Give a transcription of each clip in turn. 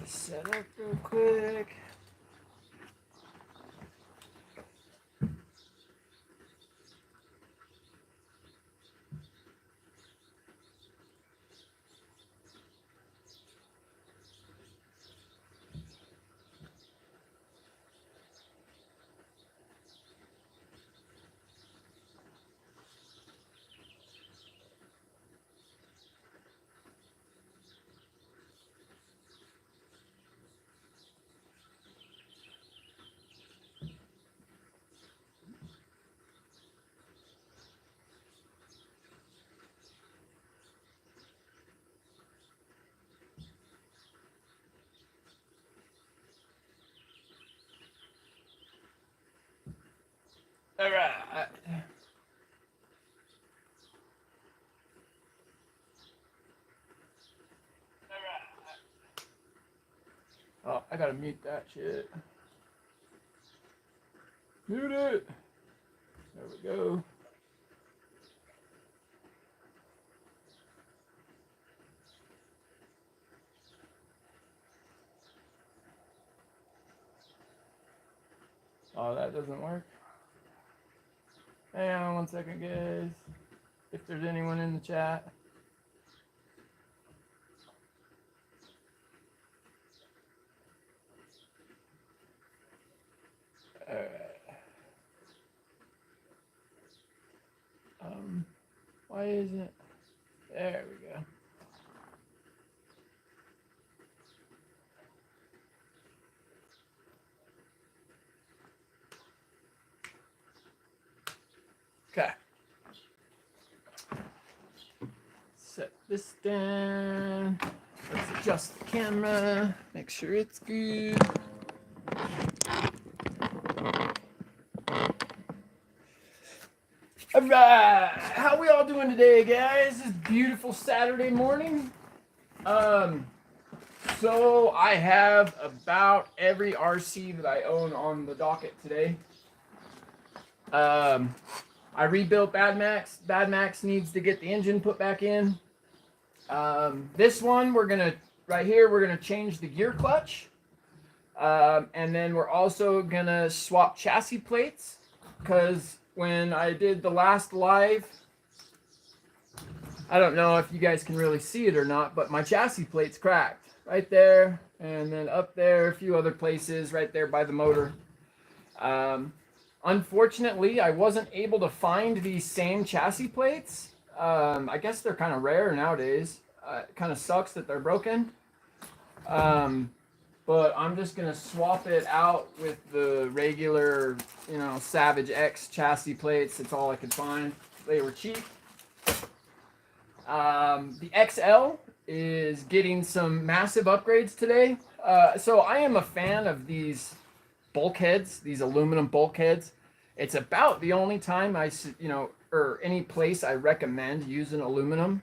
Set up real quick. All right. Oh, I gotta mute that shit. Mute it. There we go. Oh, that doesn't work. Hang on 1 second, guys. If there's anyone in the chat. Alright. Why isn't it? There we go. Okay. Set this down. Let's adjust the camera. Make sure it's good. All right. How we all doing today, guys? This beautiful Saturday morning. So I have about every RC that I own on the docket today. I rebuilt Bad Max. Bad Max needs to get the engine put back in. This one, right here, we're gonna change the gear clutch. And then we're also gonna swap chassis plates, because when I did the last live, I don't know if you guys can really see it or not, but my chassis plate's cracked right there, and then up there, a few other places right there by the motor. Unfortunately, I wasn't able to find these same chassis plates. I guess they're kind of rare nowadays. It kind of sucks that they're broken. But I'm just going to swap it out with the regular, Savage X chassis plates. That's all I could find. They were cheap. The XL is getting some massive upgrades today. So I am a fan of these bulkheads, these aluminum bulkheads. It's about the only time or any place I recommend using aluminum.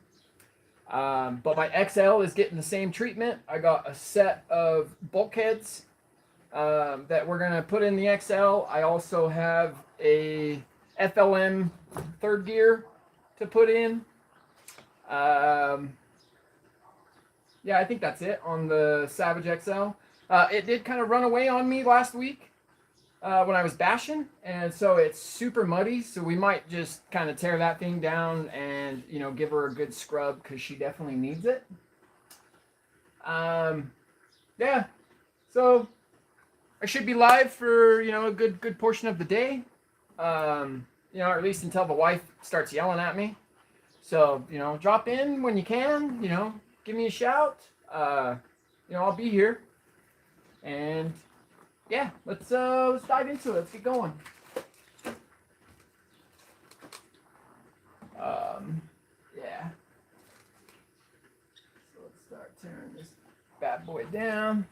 But my XL is getting the same treatment. I got a set of bulkheads that we're going to put in the XL. I also have a FLM third gear to put in. Yeah, I think that's it on the Savage XL. It did kind of run away on me last week when I was bashing, and so it's super muddy, so we might just kind of tear that thing down and, give her a good scrub, because she definitely needs it. Yeah, so I should be live for, a good portion of the day, or at least until the wife starts yelling at me. So, drop in when you can, give me a shout. I'll be here. And yeah, let's dive into it. Let's get going. Yeah. So let's start tearing this bad boy down.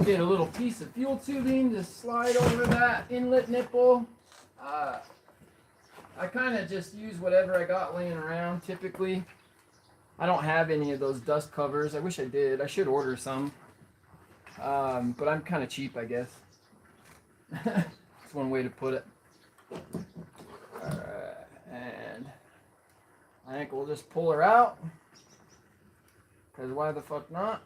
get a little piece of fuel tubing to slide over that inlet nipple. I kind of just use whatever I got laying around typically. I don't have any of those dust covers. I wish I did. I should order some. But I'm kind of cheap, I guess. That's one way to put it. Alright, and I think we'll just pull her out. Because why the fuck not?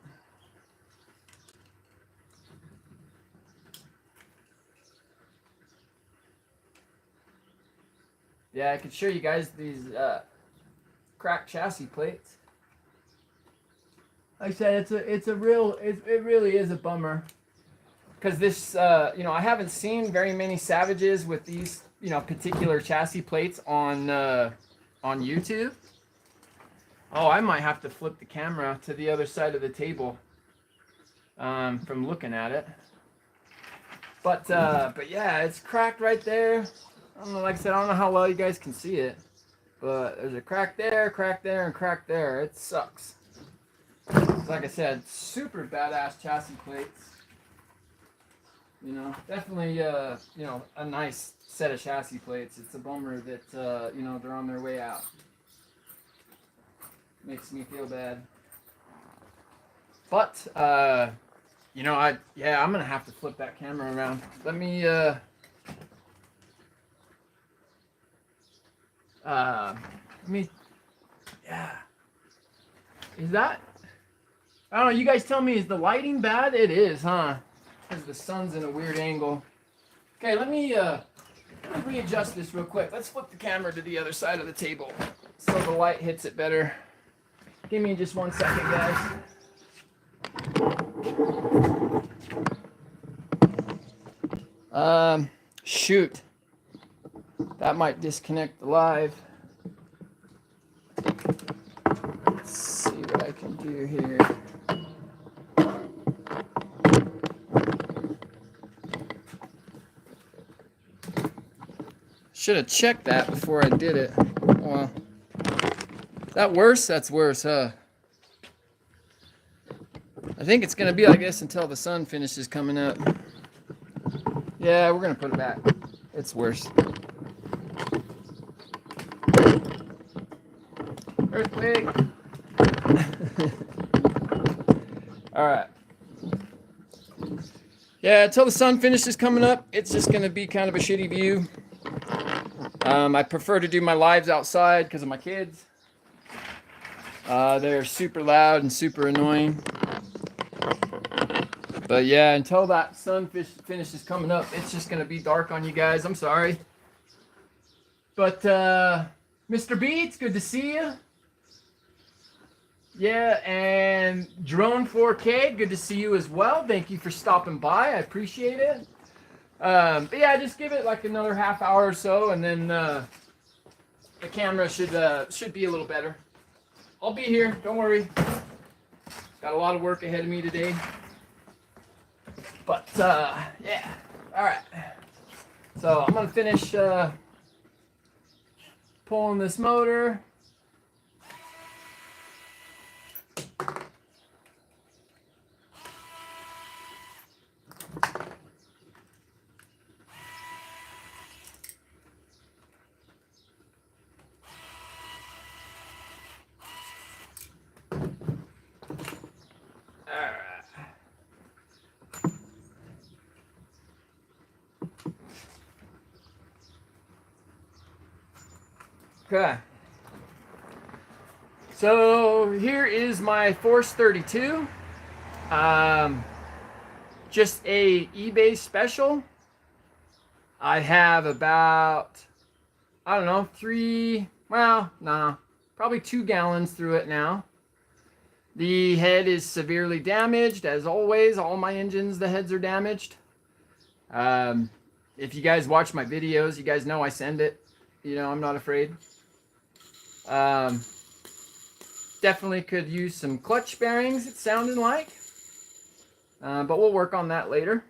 Yeah, I could show you guys these cracked chassis plates. Like I said, it really is a bummer. Because this, I haven't seen very many Savages with these, particular chassis plates on YouTube. Oh, I might have to flip the camera to the other side of the table from looking at it. But yeah, it's cracked right there. I don't know, like I said, I don't know how well you guys can see it, but there's a crack there, and crack there. It sucks. Like I said, super badass chassis plates. Definitely, a nice set of chassis plates. It's a bummer that, they're on their way out. Makes me feel bad. But, I'm gonna have to flip that camera around. Let me, yeah. Is that? I don't know. You guys tell me, is the lighting bad? It is, huh? Because the sun's in a weird angle. Okay, let me readjust this real quick. Let's flip the camera to the other side of the table so the light hits it better. Give me just 1 second, guys. Shoot. That might disconnect the live. Let's see what I can do here. Should have checked that before I did it. Well, that worse? That's worse, huh? I think it's gonna be like this until the sun finishes coming up. Yeah, we're gonna put it back. It's worse. Earthquake. All right. Yeah, until the sun finishes coming up, it's just gonna be kind of a shitty view. I prefer to do my lives outside because of my kids. They're super loud and super annoying. But yeah, until that sun finishes coming up, it's just going to be dark on you guys. I'm sorry. But Mr. Beats, good to see you. Yeah, and Drone 4K, good to see you as well. Thank you for stopping by. I appreciate it. But yeah, just give it like another half hour or so, and then the camera should be a little better. I'll be here. Don't worry. Got a lot of work ahead of me today. But yeah. All right. So I'm gonna finish pulling this motor. Okay. So here is my Force 32. Just a eBay special. I have about, I don't know, probably 2 gallons through it now. The head is severely damaged, as always. All my engines, the heads are damaged. If you guys watch my videos, you guys know I send it. I'm not afraid. Definitely could use some clutch bearings, it's sounding like. But we'll work on that later.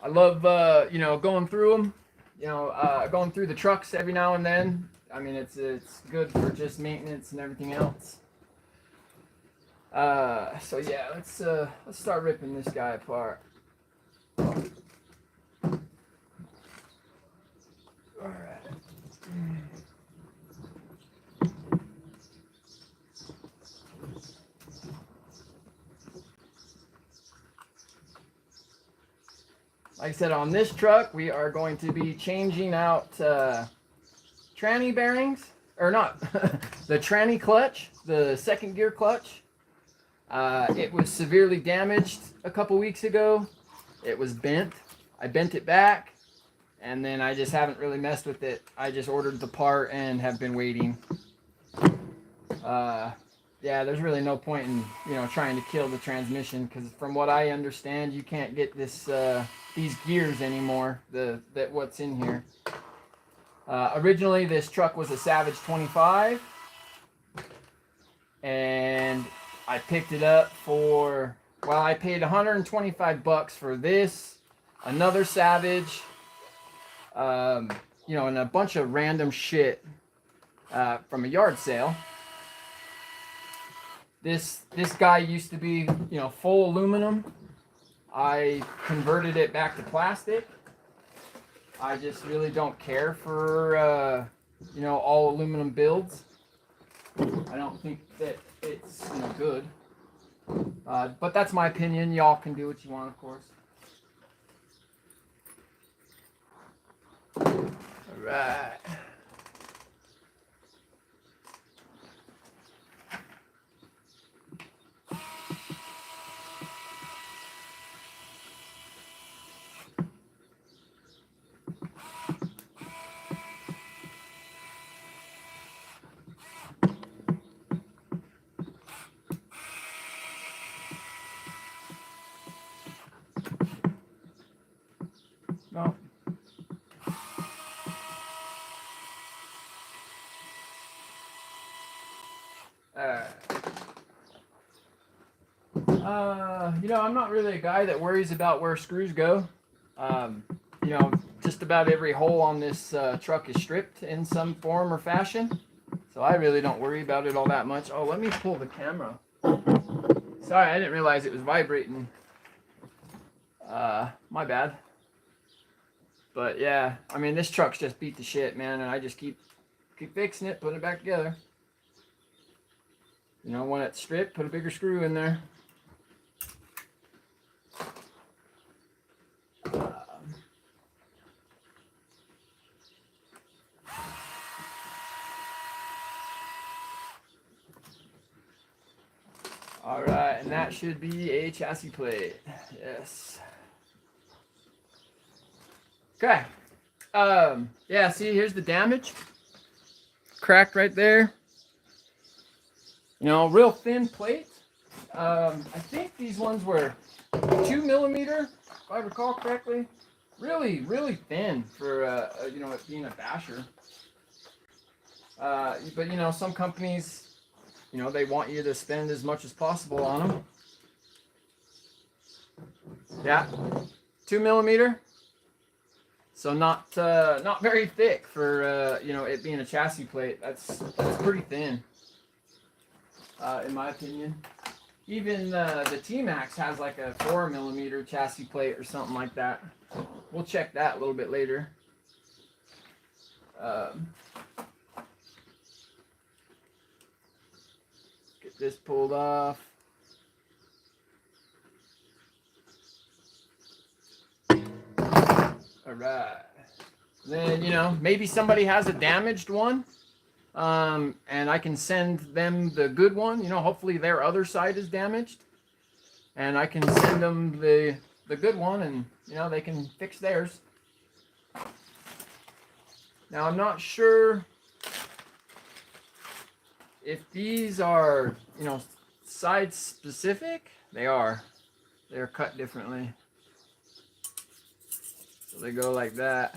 I love, going through them. Going through the trucks every now and then. I mean, it's good for just maintenance and everything else. So yeah, let's start ripping this guy apart. All right. Like I said, on this truck, we are going to be changing out tranny bearings, or not, the tranny clutch, the second gear clutch. It was severely damaged a couple weeks ago. It was bent. I bent it back, and then I just haven't really messed with it. I just ordered the part and have been waiting. Yeah, there's really no point in trying to kill the transmission, because from what I understand, you can't get these gears anymore. That what's in here. Originally, this truck was a Savage 25, and I picked it up for, well, I paid 125 bucks for this, another Savage, and a bunch of random shit from a yard sale. This guy used to be, full aluminum. I converted it back to plastic. I just really don't care for, all aluminum builds. I don't think that it's good. But that's my opinion. Y'all can do what you want, of course. All right. No. I'm not really a guy that worries about where screws go. Just about every hole on this truck is stripped in some form or fashion. So I really don't worry about it all that much. Oh, let me pull the camera. Sorry, I didn't realize it was vibrating. My bad. But yeah, I mean, this truck's just beat the shit, man, and I just keep fixing it, putting it back together. When it's stripped, put a bigger screw in there. All right, and that should be a chassis plate. Yes. Okay. Yeah, see, here's the damage. Cracked right there. Real thin plate. I think these ones were 2 millimeter, if I recall correctly. Really, really thin for it being a basher. But some companies, they want you to spend as much as possible on them. Yeah, 2 millimeter. So not very thick for it being a chassis plate. That's pretty thin, in my opinion. Even the T-Max has like a 4 millimeter chassis plate or something like that. We'll check that a little bit later. Get this pulled off. All right. Then, maybe somebody has a damaged one, and I can send them the good one. Hopefully their other side is damaged, and I can send them the good one, and, they can fix theirs. Now, I'm not sure if these are, side specific. They are. They're cut differently. So they go like that.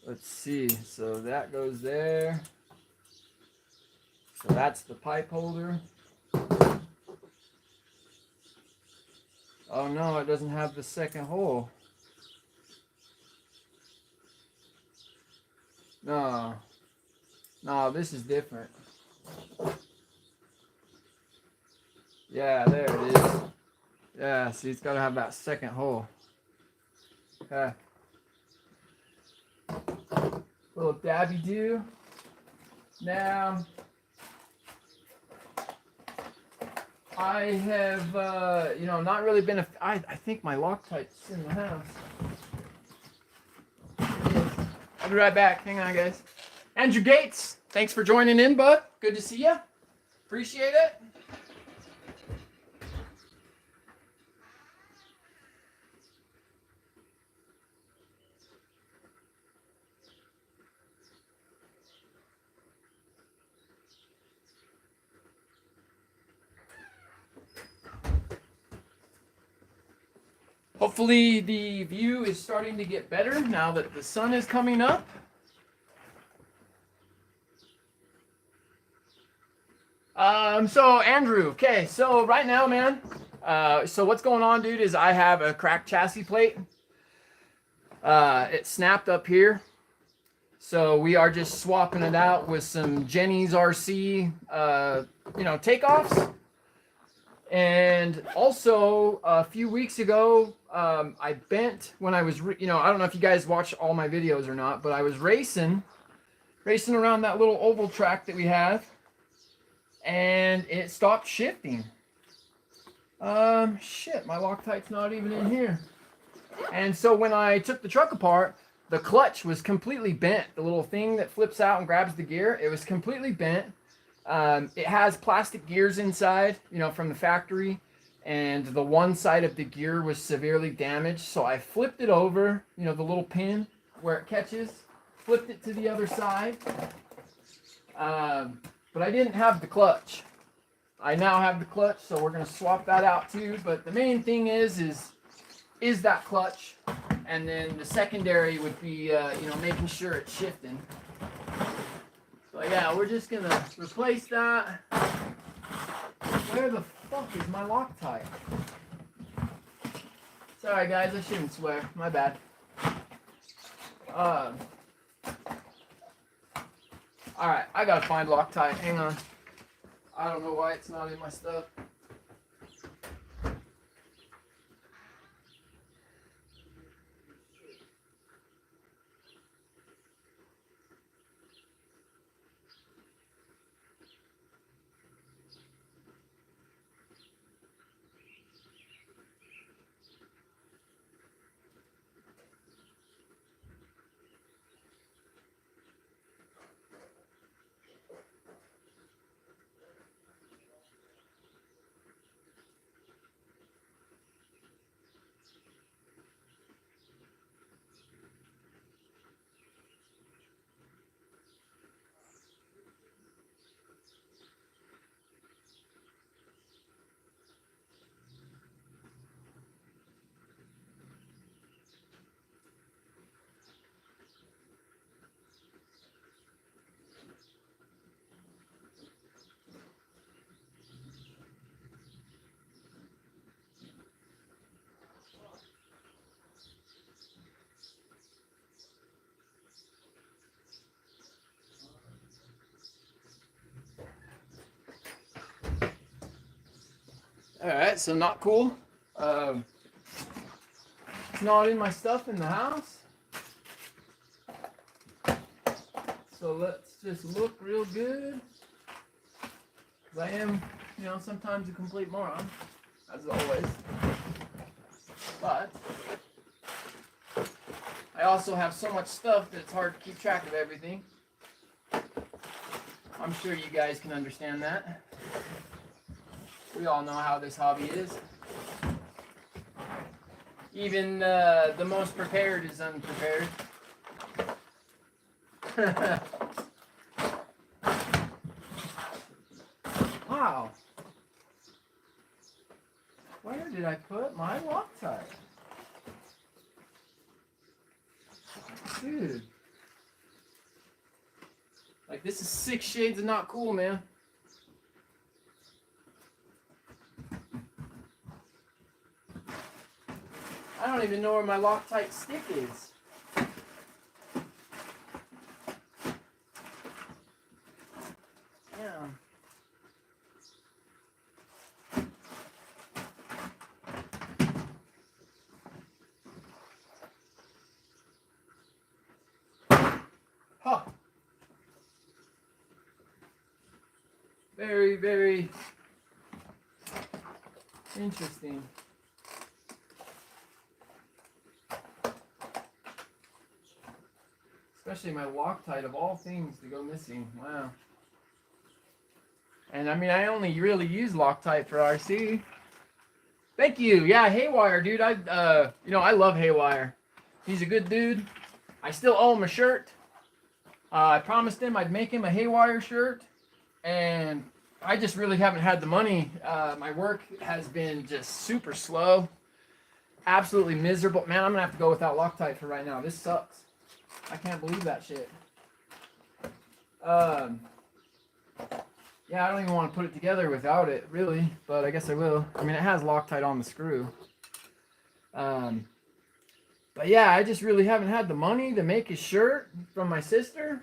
Let's see. So that goes there. So that's the pipe holder. Oh no, it doesn't have the second hole. No. No, this is different. Yeah, there it is. Yeah, see, it's got to have that second hole. Okay. Little dabby do. Now, I have, you know, not really been I think my Loctite's in the house. I'll be right back. Hang on, guys. Andrew Gates, thanks for joining in, bud. Good to see you. Appreciate it. Hopefully the view is starting to get better now that the sun is coming up. So Andrew, okay, so right now, man, so what's going on, dude, is I have a cracked chassis plate. It snapped up here. So we are just swapping it out with some Jenny's RC, you know, takeoffs. And also a few weeks ago, I bent when I was, you know, I don't know if you guys watch all my videos or not, but I was racing around that little oval track that we have, and it stopped shifting. Shit, my Loctite's not even in here. And so when I took the truck apart, the clutch was completely bent. The little thing that flips out and grabs the gear, it was completely bent. It has plastic gears inside, you know, from the factory, and the one side of the gear was severely damaged. So I flipped it over, you know, the little pin where it catches, flipped it to the other side. But I didn't have the clutch. I now have the clutch, so we're gonna swap that out too. But the main thing is that clutch, and then the secondary would be, you know, making sure it's shifting. So yeah, we're just gonna replace that. Where the fuck is my Loctite? Sorry guys, I shouldn't swear. My bad. Alright, I gotta find Loctite. Hang on. I don't know why it's not in my stuff. Alright, so not cool. It's not in my stuff in the house. So let's just look real good. 'Cause I am, you know, sometimes a complete moron, as always. But I also have so much stuff that it's hard to keep track of everything. I'm sure you guys can understand that. We all know how this hobby is. Even the most prepared is unprepared. Wow. Where did I put my Loctite? Dude. Like, this is 6 shades of not cool, man. I don't even know where my Loctite stick is. Very, very interesting. Especially my Loctite, of all things, to go missing. Wow. And I mean, I only really use Loctite for RC. Thank you. Yeah, Haywire, dude. I love Haywire. He's a good dude. I still owe him a shirt. I promised him I'd make him a Haywire shirt, and I just really haven't had the money. My work has been just super slow. Absolutely miserable. Man, I'm gonna have to go without Loctite for right now. This sucks. I can't believe that shit. Yeah, I don't even want to put it together without it, really, but I guess I will. I mean, it has Loctite on the screw. But yeah, I just really haven't had the money to make his shirt from my sister.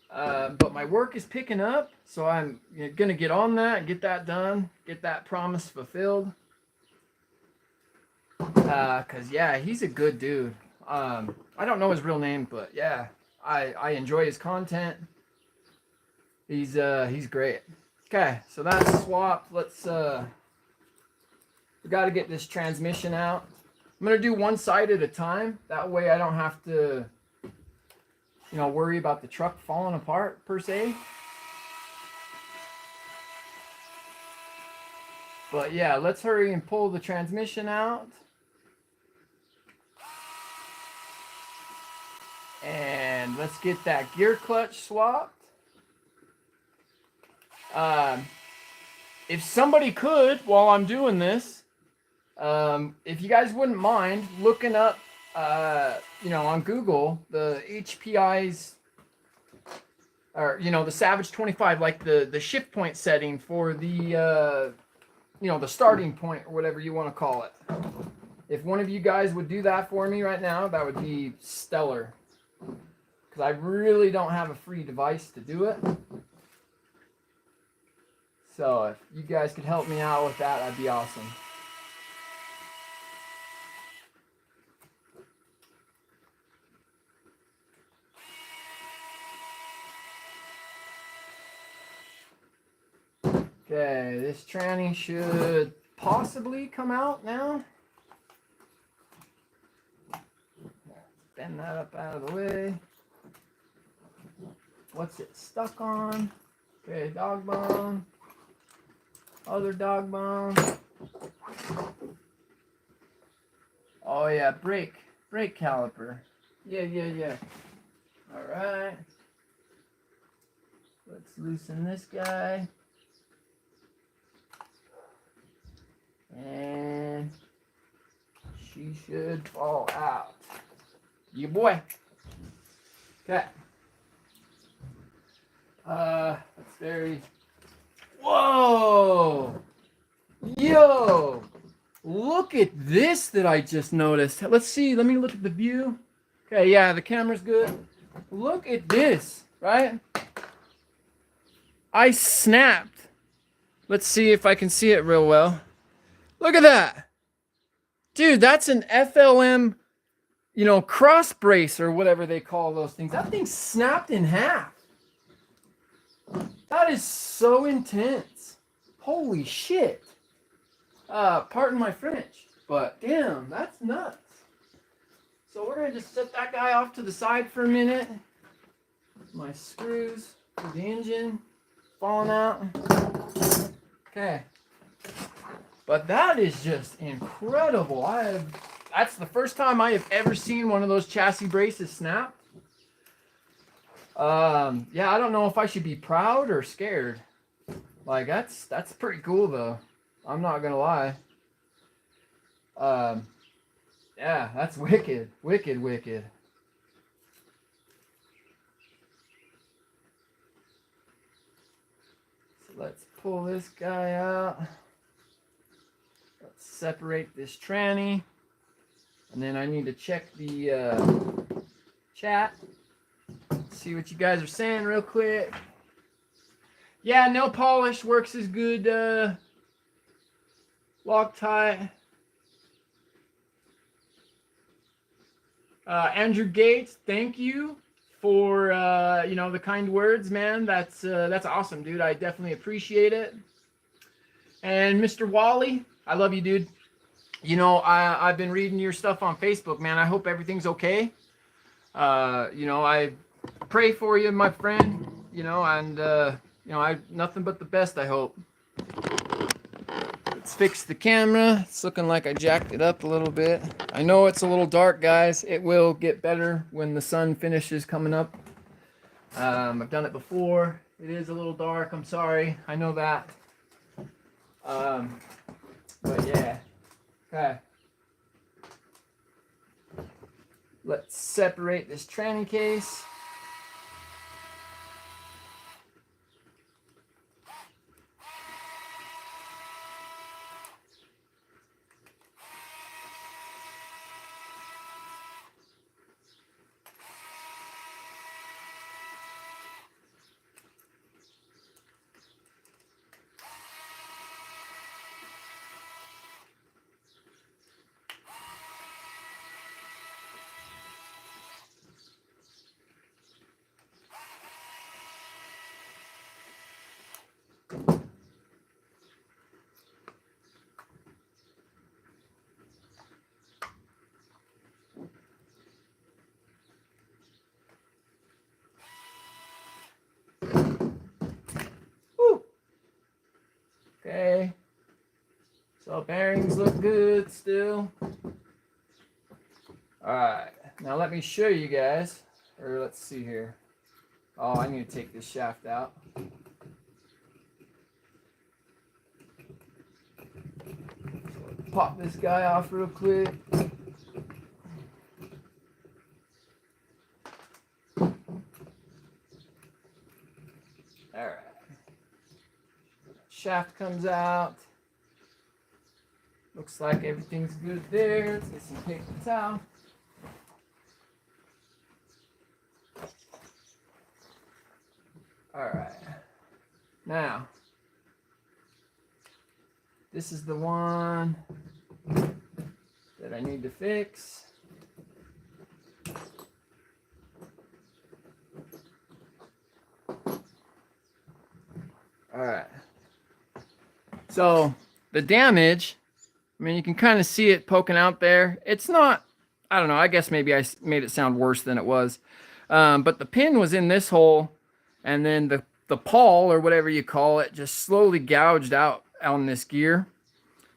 But my work is picking up, so I'm going to get on that, get that done, get that promise fulfilled. Because, yeah, he's a good dude. I don't know his real name, but yeah, I enjoy his content. He's great. Okay, so that's swapped. Let's we got to get this transmission out. I'm gonna do one side at a time. That way I don't have to, worry about the truck falling apart per se. But yeah, let's hurry and pull the transmission out. And let's get that gear clutch swapped. If somebody could, while I'm doing this, if you guys wouldn't mind looking up, on Google, the HPI's, or, the Savage 25, like the shift point setting for the, the starting point, or whatever you want to call it. If one of you guys would do that for me right now, that would be stellar. Because I really don't have a free device to do it. So if you guys could help me out with that, that'd be awesome. Okay, this tranny should possibly come out now. Bend that up out of the way. What's it stuck on? Okay, dog bone. Other dog bone. Oh yeah, brake caliper. Yeah. All right. Let's loosen this guy. And she should fall out. Yeah, boy. Okay. That's very. Whoa! Yo! Look at this that I just noticed. Let's see. Let me look at the view. Okay, yeah, the camera's good. Look at this, right? I snapped. Let's see if I can see it real well. Look at that. Dude, that's an FLM, cross brace or whatever they call those things. That thing snapped in half. That is so intense. Holy shit. Pardon my French, but damn, that's nuts. So we're gonna just set that guy off to the side for a minute. My screws for the engine falling out. Okay. But that is just incredible. That's the first time I have ever seen one of those chassis braces snap. Yeah, I don't know if I should be proud or scared. Like, that's pretty cool though. I'm not gonna lie. Yeah, that's wicked. Wicked. So let's pull this guy out. Let's separate this tranny. And then I need to check the chat. See what you guys are saying real quick. Yeah, no polish works as good. Loctite. Andrew Gates, thank you for you know, the kind words, man. That's awesome, dude. I definitely appreciate it. And Mr. Wally, I love you, dude. You know, I've been reading your stuff on Facebook, man. I hope everything's okay. You know, I pray for you, my friend. You know, and you know, I nothing but the best, I hope. Let's fix the camera. It's looking like I jacked it up a little bit. I know it's a little dark, guys. It will get better when the sun finishes coming up. I've done it before. It is a little dark. I'm sorry. I know that. But yeah. Okay. Let's separate this tranny case. Woo. Okay. So bearings look good still. Alright. Now let me show you guys. Or let's see here. Oh, I need to take this shaft out. So pop this guy off real quick. Alright. Shaft comes out. Looks like everything's good there. Let's get some paper towel. Alright. Now, this is the one that I need to fix. Alright. So, the damage, I mean, you can kind of see it poking out there. It's not, I don't know, I guess maybe I made it sound worse than it was. But the pin was in this hole, and then the pawl, or whatever you call it, just slowly gouged out on this gear.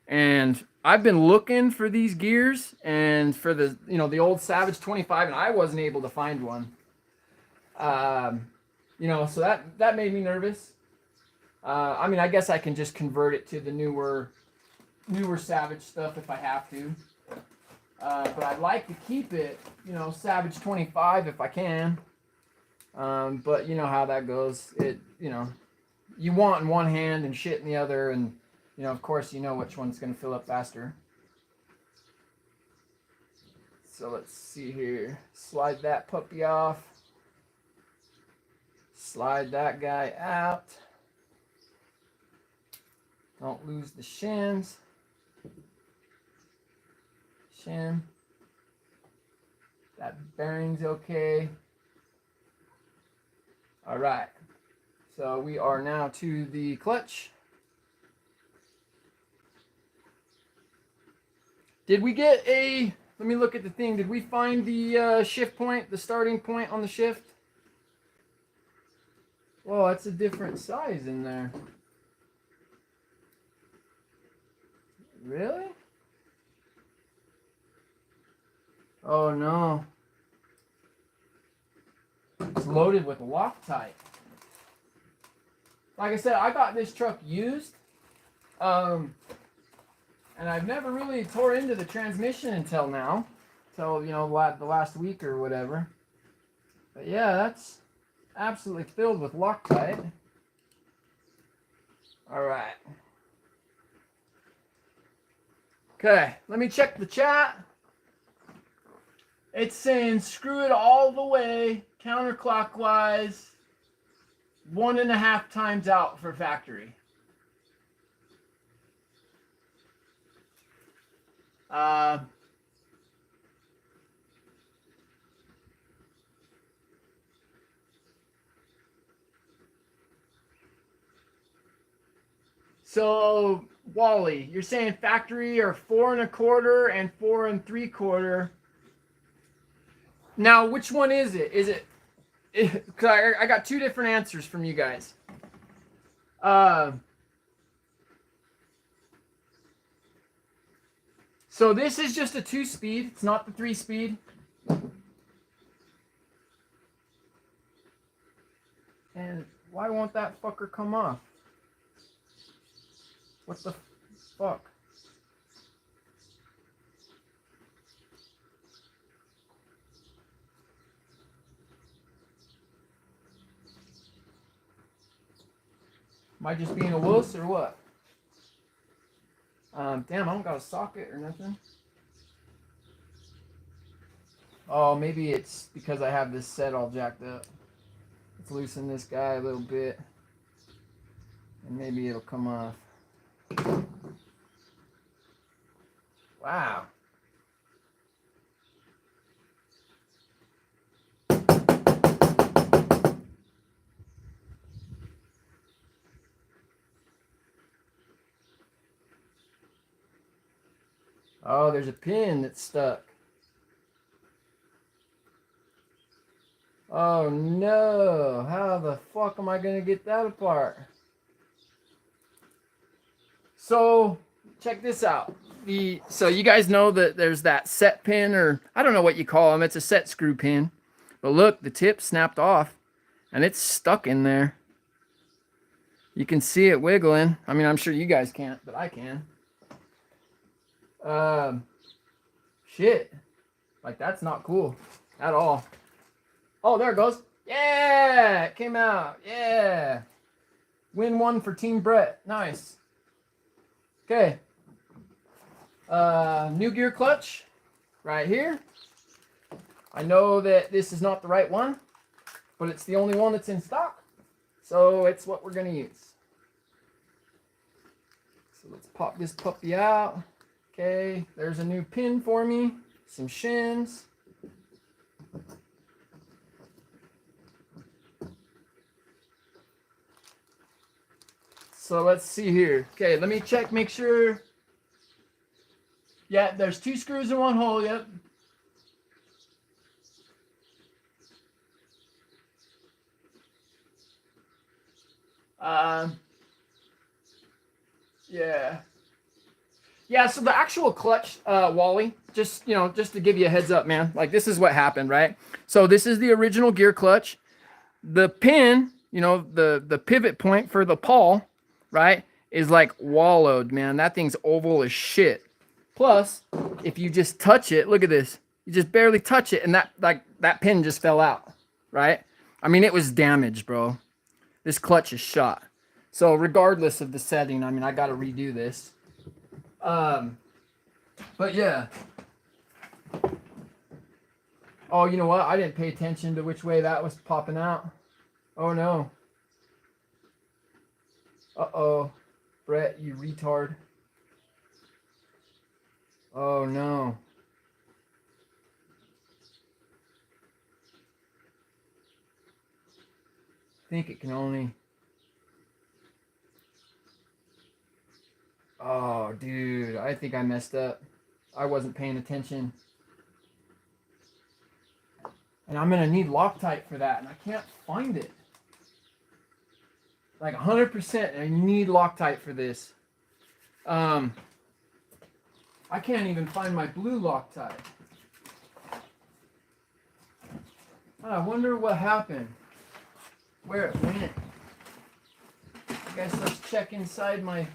And I've been looking for these gears, and for the, you know, the old Savage 25, and I wasn't able to find one. You know, so that made me nervous. I mean, I guess I can just convert it to the newer Savage stuff if I have to. But I'd like to keep it, you know, Savage 25 if I can. But you know how that goes. It, you know, you want in one hand and shit in the other, and you know, of course, you know which one's going to fill up faster. So let's see here. Slide that puppy off. Slide that guy out. Don't lose the shims. Shim. That bearing's okay. All right. So we are now to the clutch. Did we get a, let me look at the thing. Did we find the shift point, the starting point on the shift? Whoa, that's a different size in there. Really? Oh no. It's loaded with Loctite. Like I said, I got this truck used. And I've never really tore into the transmission until now. Until, you know, the last week or whatever. But yeah, that's absolutely filled with Loctite. Alright. Okay, let me check the chat. It's saying screw it all the way, counterclockwise, 1.5 times out for factory. So Wally, you're saying factory are 4 1/4 and 4 3/4. Now, which one is it? Is it? Because I got two different answers from you guys. So this is just a 2-speed. It's not the 3-speed. And why won't that fucker come off? What the fuck? Am I just being a wuss or what? Damn, I don't got a socket or nothing. Oh, maybe it's because I have this set all jacked up. Let's loosen this guy a little bit. And maybe it'll come off. Wow. Oh, there's a pin that's stuck. Oh no, how the fuck am I gonna get that apart? So, check this out. So you guys know that there's that set pin, or I don't know what you call them, it's a set screw pin. But look, the tip snapped off and it's stuck in there. You can see it wiggling. I mean, I'm sure you guys can't, but I can. Shit. Like, that's not cool at all. Oh, there it goes. Yeah, it came out. Yeah. Win 1 for Team Brett. Nice. Okay. New gear clutch right here. I know that this is not the right one, but it's the only one that's in stock. So it's what we're going to use. So let's pop this puppy out. Okay, there's a new pin for me. Some shins. So let's see here. Okay, let me check, make sure. Yeah, there's 2 screws in 1 hole, yep. Yeah. Yeah, so the actual clutch, Wally, just to give you a heads up, man. Like, this is what happened, right? So this is the original gear clutch. The pin, the pivot point for the pawl, right, is like wallowed, man. That thing's oval as shit. Plus, if you just touch it, look at this. You just barely touch it, and that pin just fell out, right? I mean, it was damaged, bro. This clutch is shot. So regardless of the setting, I mean, I got to redo this. But yeah. Oh, you know what? I didn't pay attention to which way that was popping out. Oh no. Uh-oh. Brett, you retard. Oh no. I think it can only... Oh, dude, I think I messed up. I wasn't paying attention. And I'm going to need Loctite for that, and I can't find it. Like 100%, I need Loctite for this. I can't even find my blue Loctite. I wonder what happened. Where it went. I guess let's check inside my...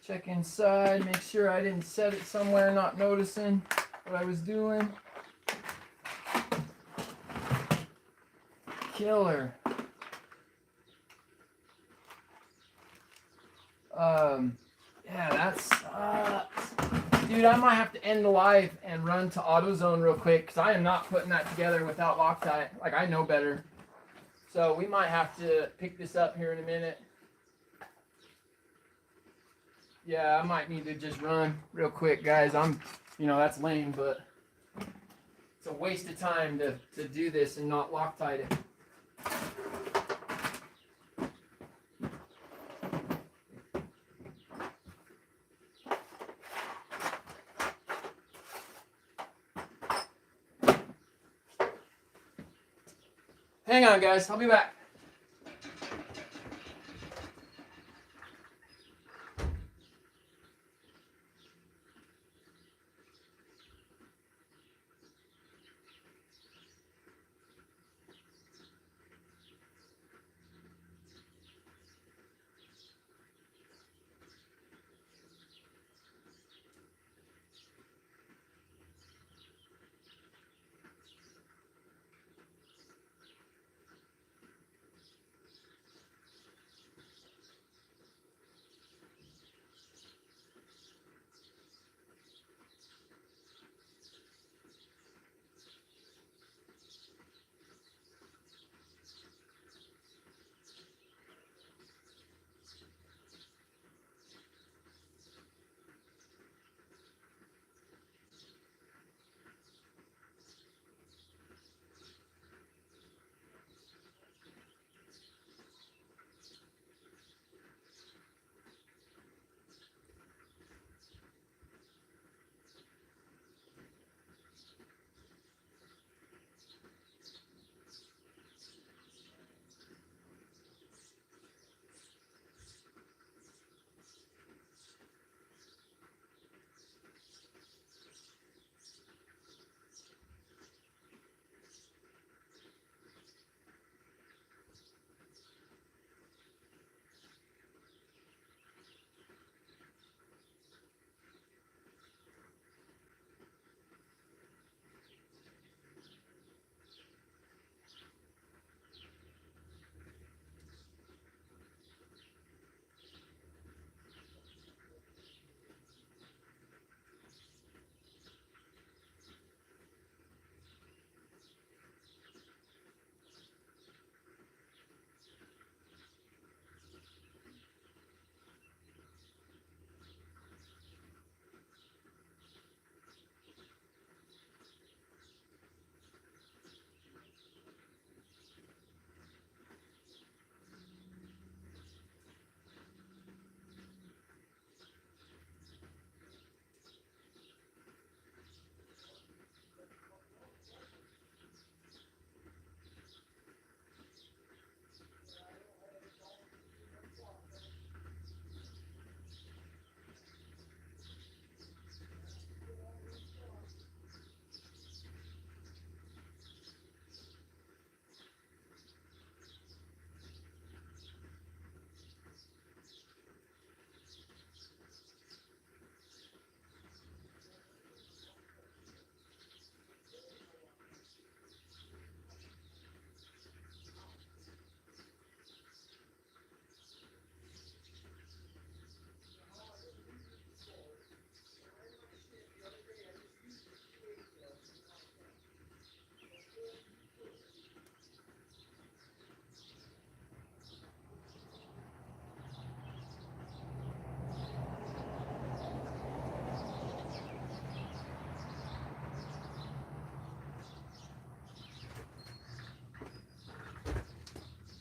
Check inside, make sure I didn't set it somewhere not noticing what I was doing. Killer. Yeah, that sucks. Dude, I might have to end the live and run to AutoZone real quick, because I am not putting that together without Loctite. Like, I know better. So we might have to pick this up here in a minute. Yeah, I might need to just run real quick, guys. That's lame, but it's a waste of time to do this and not Loctite it. Hang on, guys. I'll be back.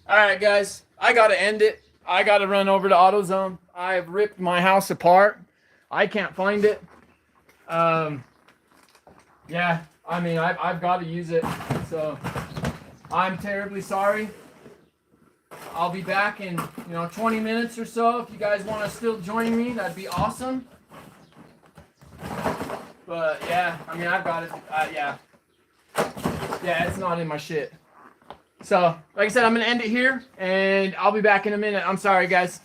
All right, guys, I got to end it. I got to run over to AutoZone. I've ripped my house apart. I can't find it. Yeah, I mean, I've got to use it. So I'm terribly sorry. I'll be back in 20 minutes or so. If you guys want to still join me, that'd be awesome. But yeah, I mean, I've got it. Yeah, it's not in my shit. So, like I said, I'm going to end it here, and I'll be back in a minute. I'm sorry, guys.